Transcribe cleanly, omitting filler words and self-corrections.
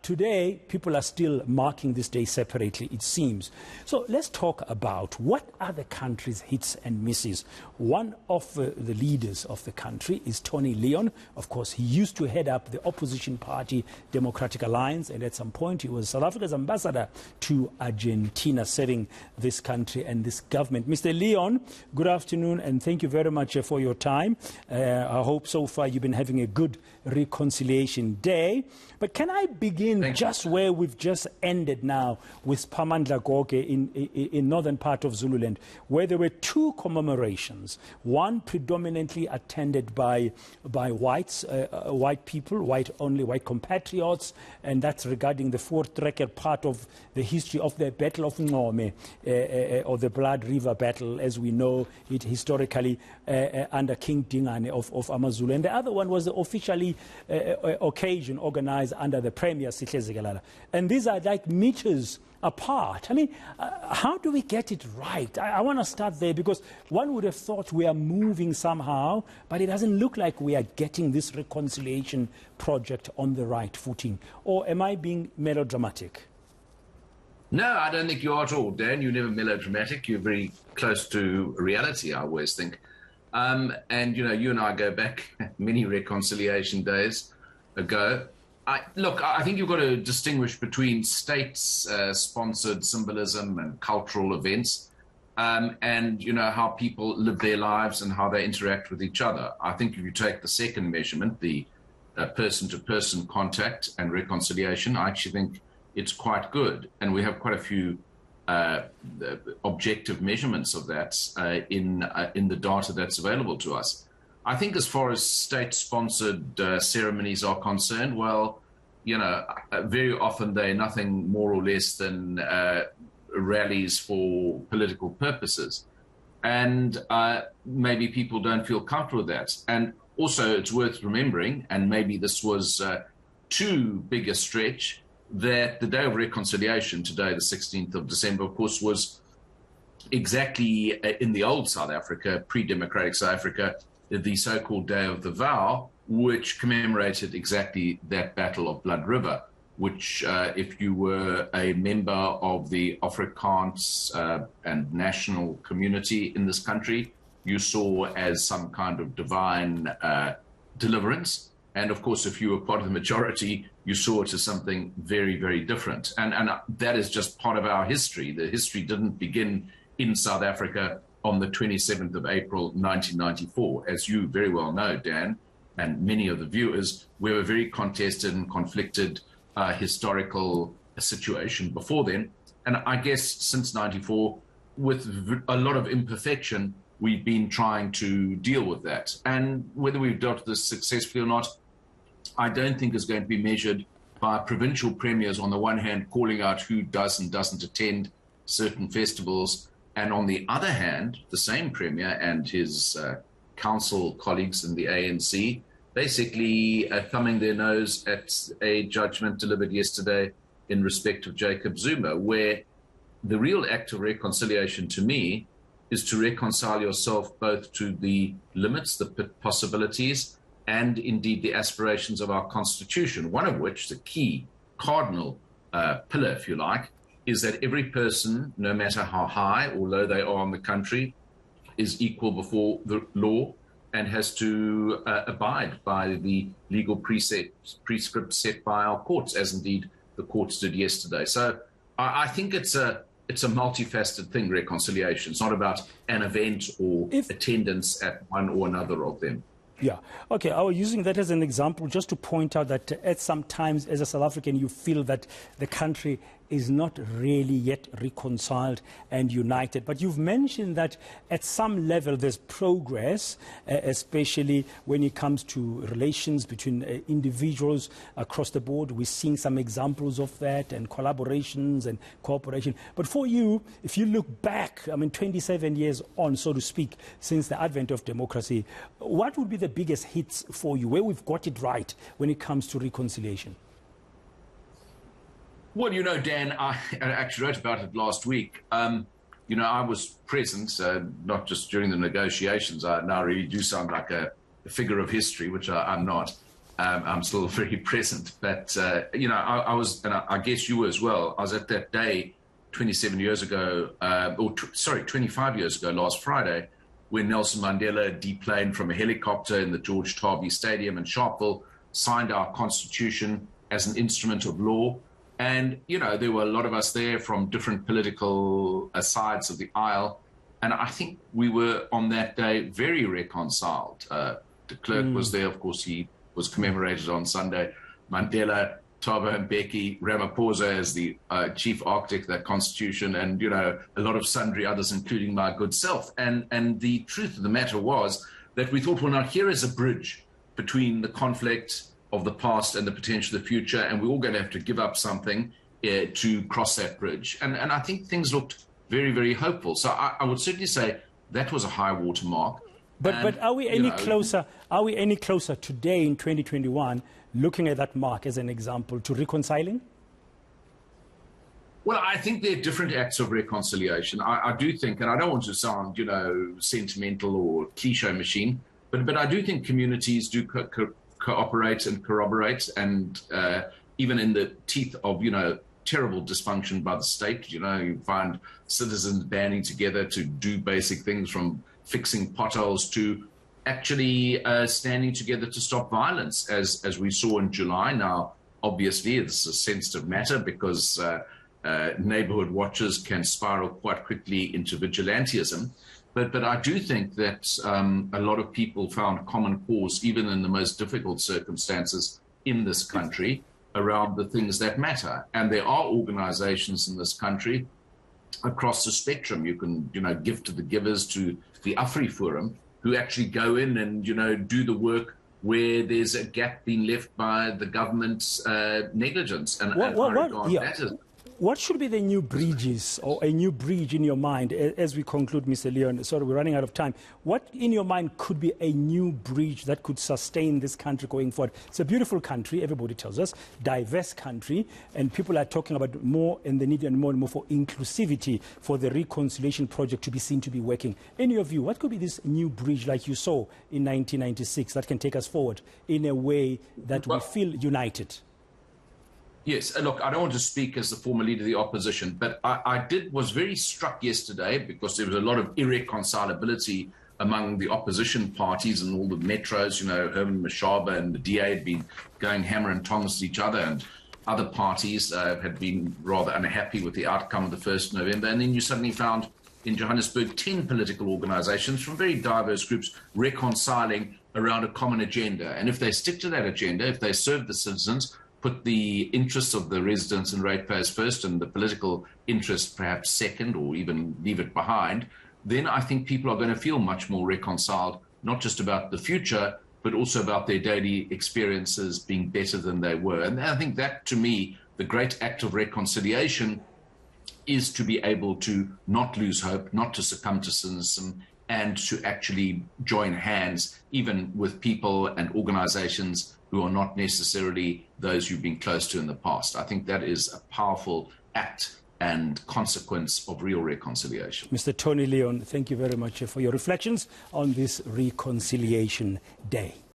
today, people are still marking this day separately, it seems. So let's talk about what are the country's hits and misses. One of the leaders of the country is Tony Leon. Of course, he used to head up the opposition party, Democratic Alliance, and at some point he was South Africa's ambassador to Argentina, serving this country and this government. Mr. Leon, good afternoon, and thank you very much for your time. I hope so far you've been having a good Reconciliation Day. But can I begin just where we've just ended now with Phamandla Goke in northern part of Zululand, where there were two commemorations, one predominantly attended by whites, white people, white compatriots, and that's regarding the fourth record part of the history of the Battle of Ngome, or the Blood River Battle, as we know it historically, under King Dingane of Amazulu. And the other one was the officially occasion organized under the Premier Sihle Zikalala. And these are like meters apart. I mean, how do we get it right? I want to start there, because one would have thought we are moving somehow, but it doesn't look like we are getting this reconciliation project on the right footing. Or am I being melodramatic? No, I don't think you are at all, Dan. You're never melodramatic. You're very close to reality, I always think. And, you know, you and I go back many reconciliation days ago. I think you've got to distinguish between state-sponsored symbolism and cultural events and, you know, how people live their lives and how they interact with each other. I think if you take the second measurement, the person-to-person contact and reconciliation, I actually think it's quite good. And we have quite a few objective measurements of that in the data that's available to us. I think as far as state-sponsored ceremonies are concerned, well, you know, very often they're nothing more or less than rallies for political purposes. And maybe people don't feel comfortable with that. And also it's worth remembering, and maybe this was too big a stretch, that the Day of Reconciliation, today, the 16th of December, of course, was exactly in the old South Africa, pre-democratic South Africa, the so-called Day of the Vow, which commemorated exactly that Battle of Blood River, which, if you were a member of the Afrikaans and national community in this country, you saw as some kind of divine deliverance. And of course, if you were part of the majority, you saw it as something very, very different. And that is just part of our history. The history didn't begin in South Africa on the 27th of April, 1994. As you very well know, Dan, and many of the viewers, we have a very contested and conflicted historical situation before then. And I guess since 94, with a lot of imperfection, we've been trying to deal with that. And whether we've dealt with this successfully or not, I don't think is going to be measured by provincial premiers on the one hand calling out who does and doesn't attend certain festivals, and on the other hand, the same premier and his council colleagues in the ANC basically thumbing their nose at a judgment delivered yesterday in respect of Jacob Zuma, where the real act of reconciliation to me is to reconcile yourself both to the limits, the possibilities, and indeed the aspirations of our Constitution, one of which, the key cardinal pillar, if you like, is that every person, no matter how high or low they are in the country, is equal before the law and has to abide by the legal prescripts set by our courts, as indeed the courts did yesterday. So I think it's a multifaceted thing, reconciliation. It's not about an event or attendance at one or another of them. Yeah. Okay. I was using that as an example just to point out that at some times as a South African, you feel that the country is not really yet reconciled and united. But you've mentioned that at some level there's progress, especially when it comes to relations between individuals across the board. We're seeing some examples of that and collaborations and cooperation. But for you, if you look back, I mean, 27 years on, so to speak, since the advent of democracy, what would be the biggest hits for you, where we've got it right when it comes to reconciliation? Well, you know, Dan, I actually wrote about it last week. You know, I was present, not just during the negotiations. I now really do sound like a figure of history, which I'm not. I'm still very present. But, I was, and I guess you were as well, I was at that day 27 years ago, 25 years ago, last Friday, when Nelson Mandela deplaned from a helicopter in the George Tabey Stadium in Sharpeville, signed our constitution as an instrument of law. And, there were a lot of us there from different political sides of the aisle. And I think we were on that day very reconciled. De Klerk was there. Of course, he was commemorated on Sunday. Mandela, Thabo Mbeki, Ramaphosa as the chief architect of that constitution, and, a lot of sundry others, including my good self. And the truth of the matter was that we thought, well, now here is a bridge between the conflict of the past and the potential of the future, and we're all going to have to give up something to cross that bridge. And I think things looked very, very hopeful. So I would certainly say that was a high watermark. But are we any closer? Are we any closer today in 2021, looking at that mark as an example, to reconciling? Well, I think there are different acts of reconciliation. I do think, and I don't want to sound, sentimental or cliche machine, but I do think communities do cooperate and corroborate, and even in the teeth of, terrible dysfunction by the state, you find citizens banding together to do basic things, from fixing potholes to actually standing together to stop violence, as we saw in July. Now, obviously, it's a sensitive matter because neighborhood watches can spiral quite quickly into vigilantism. But I do think that a lot of people found common cause, even in the most difficult circumstances in this country, around the things that matter. And there are organizations in this country across the spectrum. You can, give to the givers, to the Afri Forum, who actually go in and, do the work where there's a gap being left by the government's negligence. And what should be the new bridges, or a new bridge in your mind, as we conclude, Mr. Leon? Sorry, we're running out of time. What in your mind could be a new bridge that could sustain this country going forward? It's a beautiful country, everybody tells us, diverse country, and people are talking about more and the need and more for inclusivity, for the reconciliation project to be seen to be working. In your view, what could be this new bridge like you saw in 1996 that can take us forward in a way that we feel united? Yes, look, I don't want to speak as the former leader of the opposition, but I was very struck yesterday because there was a lot of irreconcilability among the opposition parties and all the metros. Herman Mashaba and the DA had been going hammer and tongs at each other, and other parties had been rather unhappy with the outcome of the 1st November. And then you suddenly found in Johannesburg 10 political organizations from very diverse groups reconciling around a common agenda. And if they stick to that agenda, if they serve the citizens, put the interests of the residents and ratepayers first and the political interest perhaps second, or even leave it behind, then I think people are going to feel much more reconciled, not just about the future, but also about their daily experiences being better than they were. And I think that, to me, the great act of reconciliation is to be able to not lose hope, not to succumb to cynicism, and to actually join hands, even with people and organizations who are not necessarily those you've been close to in the past. I think that is a powerful act and consequence of real reconciliation. Mr. Tony Leon, thank you very much for your reflections on this Reconciliation Day.